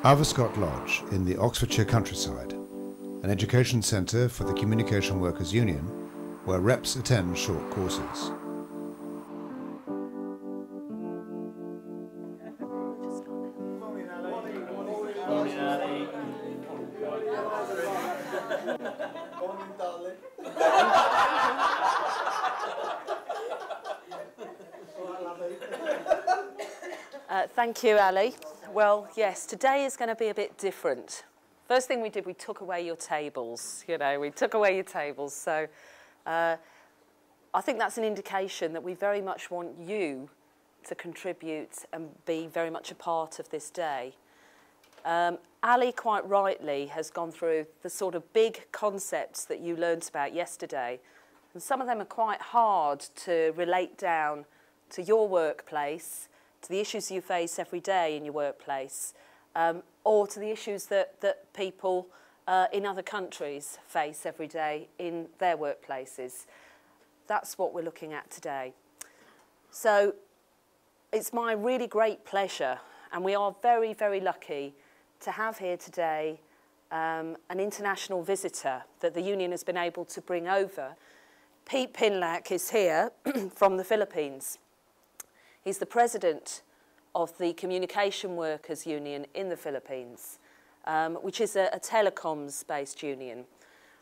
Averscott Lodge in the Oxfordshire countryside, an education centre for the Communication Workers Union, where reps attend short courses. Thank you, Ali. Well, yes, today is going to be a bit different. First thing we did, we took away your tables. We took away your tables. So I think that's an indication that we very much want you to contribute and be very much a part of this day. Ali, quite rightly, has gone through the sort of big concepts that you learnt about yesterday. And some of them are quite hard to relate down to your workplace, to the issues you face every day in your workplace, or to the issues that people in other countries face every day in their workplaces. That's what we're looking at today. So it's my really great pleasure, and we are very, very lucky to have here today an international visitor that the union has been able to bring over. Pete Pinlack is here from the Philippines. He's the president of the Communication Workers Union in the Philippines, which is a telecoms-based union.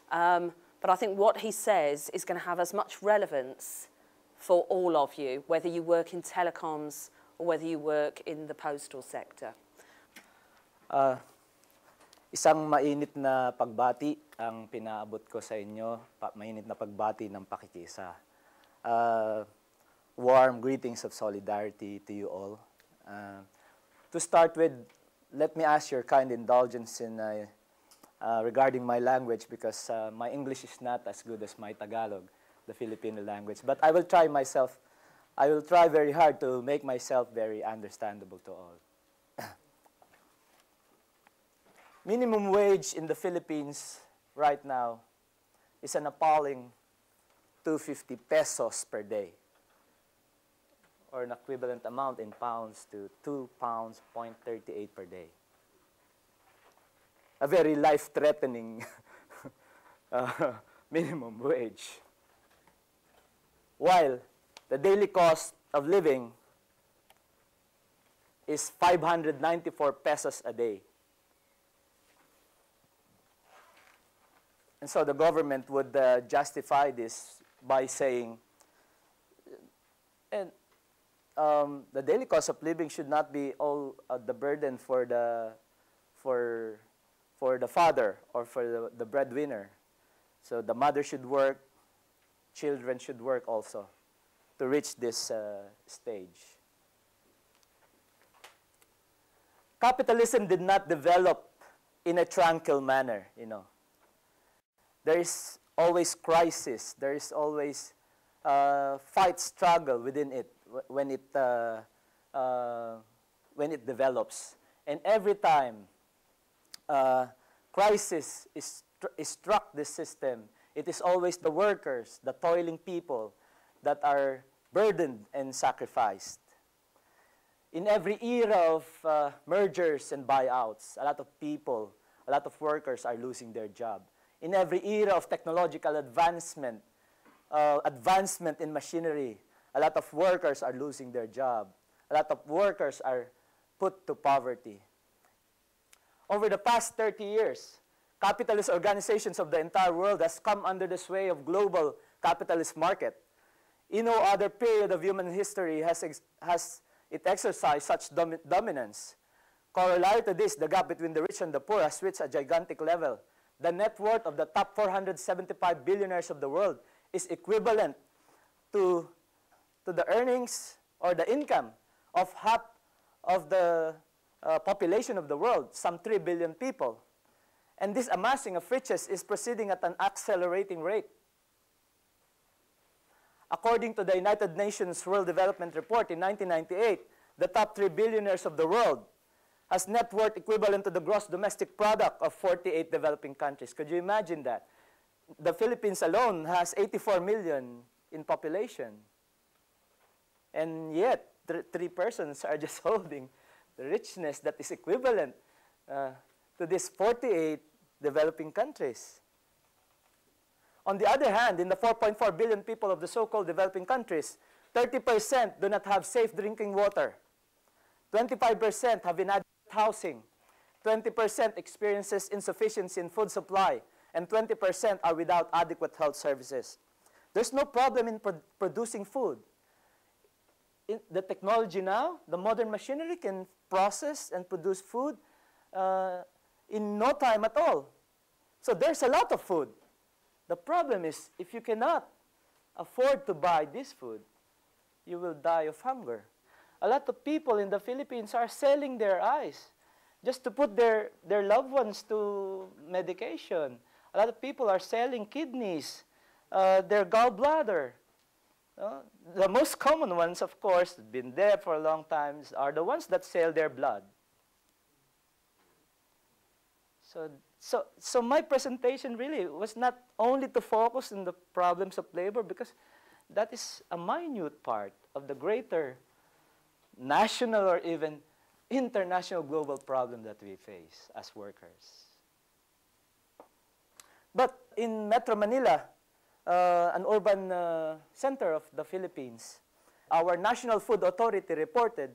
But I think what he says is going to have as much relevance for all of you, whether you work in telecoms or whether you work in the postal sector. Isang mainit na pagbati ang pinaabot ko sa inyo, mainit na pagbati ng pakikisa. Warm greetings of solidarity to you all. To start with, let me ask your kind indulgence in regarding my language, because my English is not as good as my Tagalog, the Filipino language. But I will try very hard to make myself very understandable to all. Minimum wage in the Philippines right now is an appalling 250 pesos per day, or an equivalent amount in pounds to £2.38 per day. A very life-threatening minimum wage. While the daily cost of living is 594 pesos a day. And so the government would justify this by saying, the daily cost of living should not be all the burden for the father or for the breadwinner. So the mother should work, children should work also to reach this stage. Capitalism did not develop in a tranquil manner, There is always crisis. There is always fight, struggle within it when it develops. And every time crisis is struck this system, it is always the workers, the toiling people that are burdened and sacrificed. In every era of mergers and buyouts, a lot of people, a lot of workers are losing their job. In every era of technological advancement, advancement in machinery, a lot of workers are losing their job. A lot of workers are put to poverty. Over the past 30 years, capitalist organizations of the entire world has come under the sway of global capitalist market. In no other period of human history has it exercised such dominance. Corollary to this, the gap between the rich and the poor has reached a gigantic level. The net worth of the top 475 billionaires of the world is equivalent to the earnings or the income of half of the population of the world, some 3 billion people. And this amassing of riches is proceeding at an accelerating rate. According to the United Nations World Development Report in 1998, the top 3 billionaires of the world has net worth equivalent to the gross domestic product of 48 developing countries. Could you imagine that? The Philippines alone has 84 million in population. And yet, 3 persons are just holding the richness that is equivalent to these 48 developing countries. On the other hand, in the 4.4 billion people of the so-called developing countries, 30% do not have safe drinking water. 25% have inadequate housing. 20% experiences insufficiency in food supply. And 20% are without adequate health services. There's no problem in producing food. The technology now, the modern machinery can process and produce food in no time at all. So there's a lot of food. The problem is, if you cannot afford to buy this food, you will die of hunger. A lot of people in the Philippines are selling their eyes just to put their loved ones to medication. A lot of people are selling kidneys, their gallbladder. The most common ones, of course, been there for a long time, are the ones that sell their blood. So my presentation really was not only to focus on the problems of labor, because that is a minute part of the greater national or even international global problem that we face as workers. But in Metro Manila, an urban center of the Philippines, our National Food Authority reported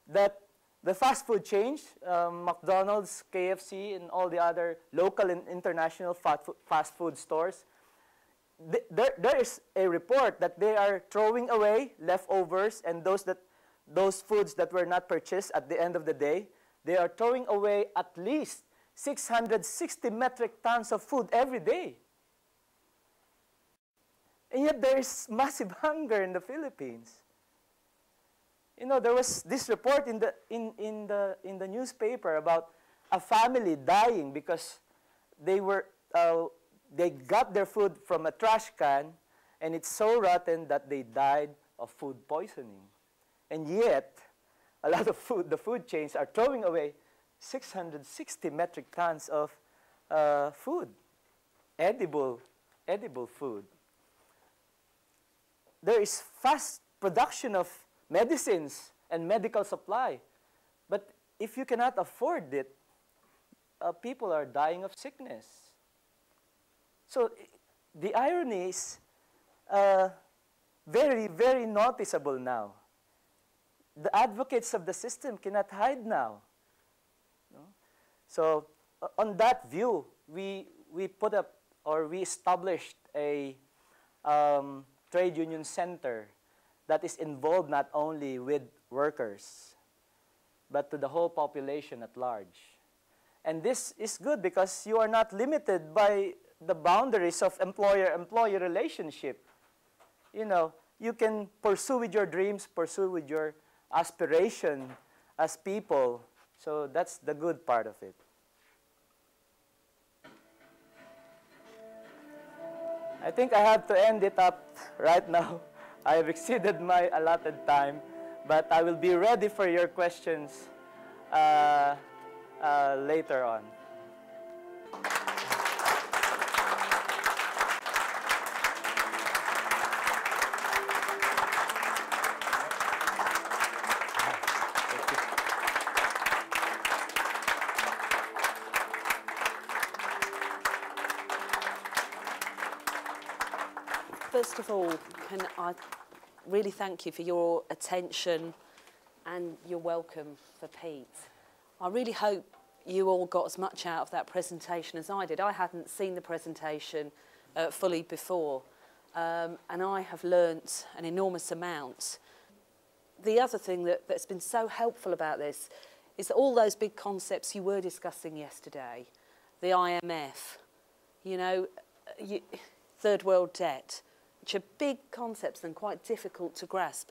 that the fast food chains, McDonald's, KFC, and all the other local and international fast food stores, there is a report that they are throwing away leftovers and those foods that were not purchased at the end of the day. They are throwing away at least 660 metric tons of food every day. And yet there is massive hunger in the Philippines. You know, there was this report in the newspaper about a family dying because they got their food from a trash can, and it's so rotten that they died of food poisoning. And yet, a lot of the food chains are throwing away 660 metric tons of food, edible food. There is fast production of medicines and medical supply, but if you cannot afford it, people are dying of sickness. So the irony is very, very noticeable now. The advocates of the system cannot hide now. No? So on that view, we put up, or we established a trade union center that is involved not only with workers, but to the whole population at large. And this is good because you are not limited by the boundaries of employer-employee relationship. You know, you can pursue with your dreams, pursue with your aspiration as people. So that's the good part of it. I think I have to end it up right now. I have exceeded my allotted time, but I will be ready for your questions later on. First of all, can I really thank you for your attention and your welcome for Pete. I really hope you all got as much out of that presentation as I did. I hadn't seen the presentation fully before, and I have learnt an enormous amount. The other thing that's been so helpful about this is that all those big concepts you were discussing yesterday, the IMF, you know, third world debt, which are big concepts and quite difficult to grasp.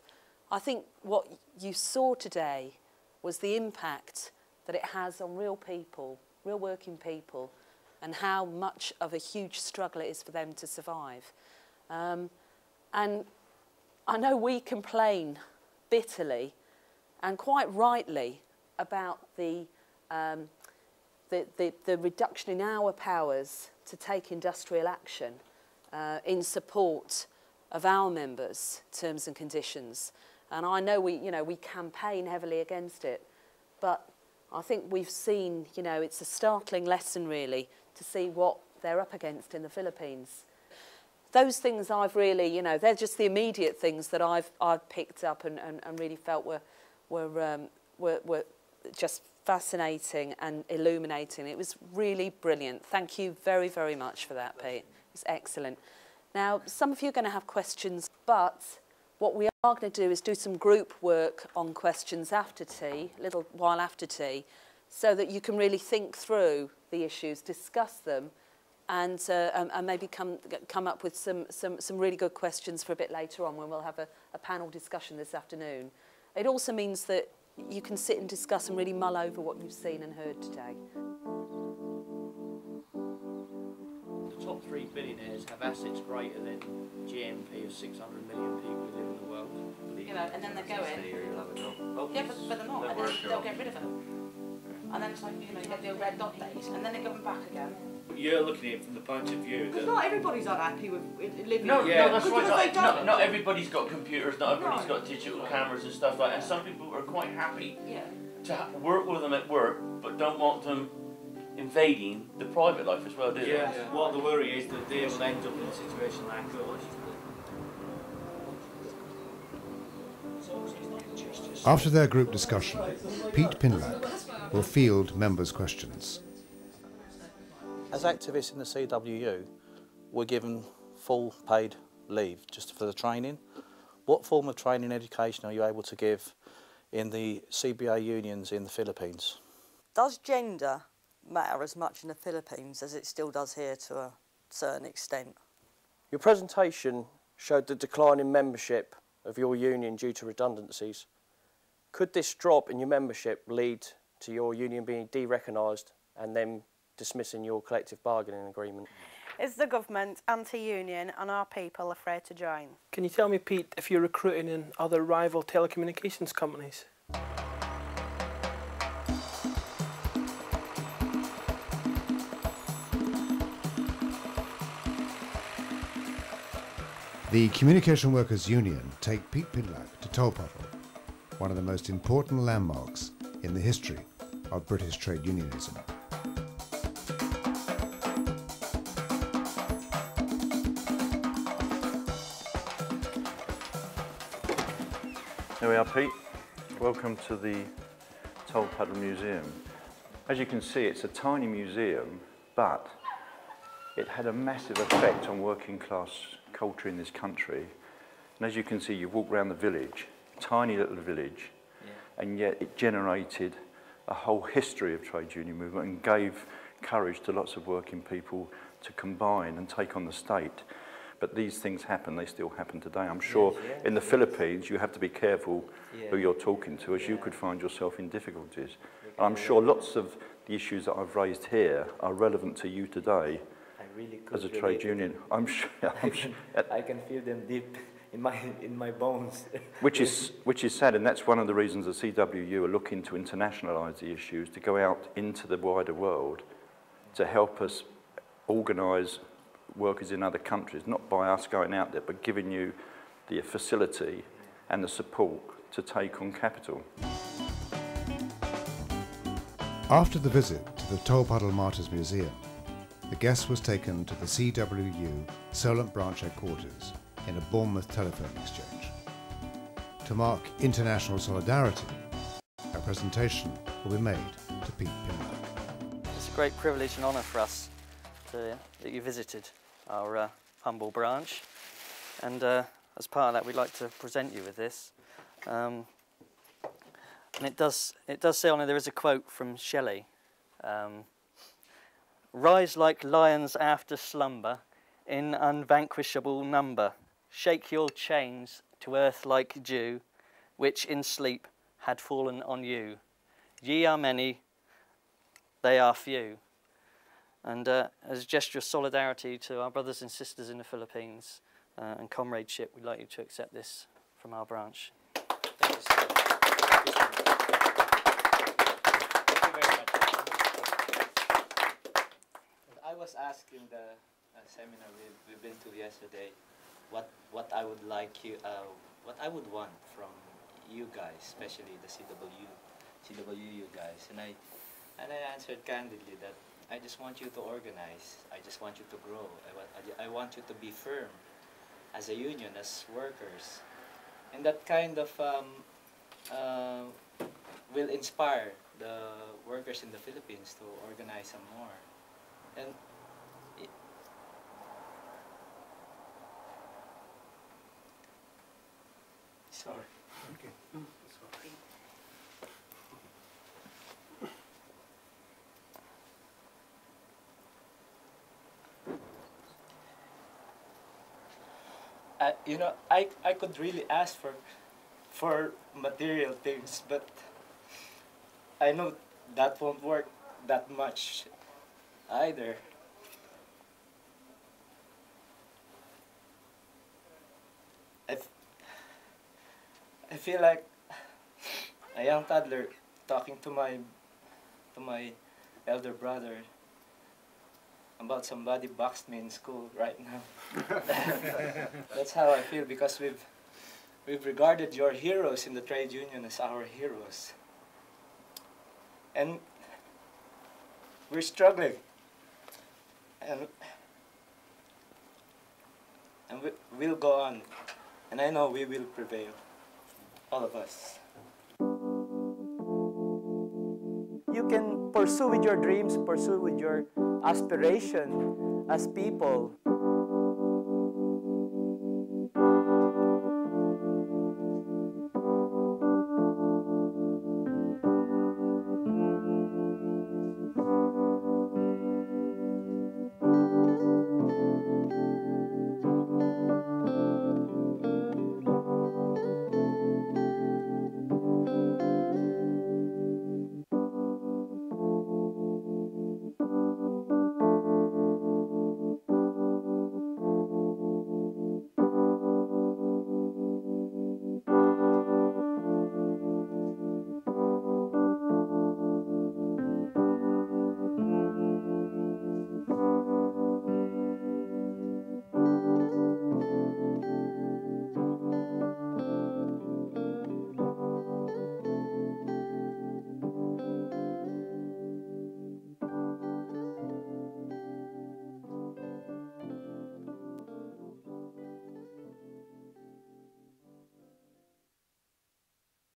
I think what you saw today was the impact that it has on real people, real working people, and how much of a huge struggle it is for them to survive. And I know we complain bitterly and quite rightly about the reduction in our powers to take industrial action in support of our members' terms and conditions. And I know we campaign heavily against it, but I think we've seen, you know, it's a startling lesson really to see what they're up against in the Philippines. Those things I've really, you know, they're just the immediate things that I've picked up and really felt were just fascinating and illuminating. It was really brilliant. Thank you very, very much for that, Pete. It was excellent. Now, some of you are going to have questions, but what we are going to do is do some group work on questions after tea, a little while after tea, so that you can really think through the issues, discuss them, and maybe come up with some really good questions for a bit later on when we'll have a panel discussion this afternoon. It also means that you can sit and discuss and really mull over what you've seen and heard today. The top 3 billionaires have assets greater than GNP of 600 million people who live in the world. You know, and then they go in. Yeah, but they're not, and then they'll get rid of them. And then it's like, you know, you get the red dot days, and then they go back again. You're looking at it from the point of view that... Because not everybody's unhappy with living... No, yeah. no, that's right. Not everybody's got computers, not everybody's got digital cameras and stuff like that. And some people are quite happy to work with them at work, but don't want them invading the private life as well, do they? Yeah, what the worry is that they will end up in a situation like us. After their group discussion, Pete Pinlack will field members' questions. As activists in the CWU, we're given full paid leave just for the training. What form of training and education are you able to give in the CBA unions in the Philippines? Does gender matter as much in the Philippines as it still does here to a certain extent? Your presentation showed the decline in membership of your union due to redundancies. Could this drop in your membership lead to your union being de-recognised and then dismissing your collective bargaining agreement? Is the government anti-union and are people afraid to join? Can you tell me, Pete, if you're recruiting in other rival telecommunications companies? The Communication Workers Union take Pete Pinlack to Tolpuddle, one of the most important landmarks in the history of British trade unionism. Here we are, Pete. Welcome to the Tolpuddle Museum. As you can see, it's a tiny museum, but it had a massive effect on working class culture in this country. And as you can see, you walk around the village, tiny little village, and yet it generated a whole history of trade union movement and gave courage to lots of working people to combine and take on the state. But these things happen, they still happen today. I'm sure in the Philippines you have to be careful who you're talking to, as you could find yourself in difficulties. And I'm sure lots of the issues that I've raised here are relevant to you today as a trade union. I'm sure. I can feel them deep in my bones. which is sad, and that's one of the reasons the CWU are looking to internationalise the issues, to go out into the wider world, to help us organise workers in other countries, not by us going out there, but giving you the facility and the support to take on capital. After the visit to the Tolpuddle Martyrs Museum, the guest was taken to the CWU Solent branch headquarters in a Bournemouth telephone exchange. To mark international solidarity, a presentation will be made to Pete Pinlack. It's a great privilege and honour for us that you visited our humble branch, and as part of that we'd like to present you with this. And it does say on it, there is a quote from Shelley. Rise like lions after slumber, in unvanquishable number. Shake your chains to earth like dew, which in sleep had fallen on you. Ye are many, they are few. And as a gesture of solidarity to our brothers and sisters in the Philippines and comradeship, we'd like you to accept this from our branch. Thank you so much. Thank you very much. I was asking the seminar we've been to yesterday, what I would like you, what I would want from you guys, especially the CWU, CWU guys, and I answered candidly that I just want you to organize. I just want you to grow. I want you to be firm as a union, as workers. And that kind of will inspire the workers in the Philippines to organize some more. And sorry. Okay. You know, I could really ask for material things, but I know that won't work that much either. I feel like a young toddler talking to my elder brother about somebody boxed me in school right now. That's how I feel, because we've regarded your heroes in the trade union as our heroes. And we're struggling. And we'll go on. And I know we will prevail. All of us. You can pursue with your dreams, pursue with your aspiration as people.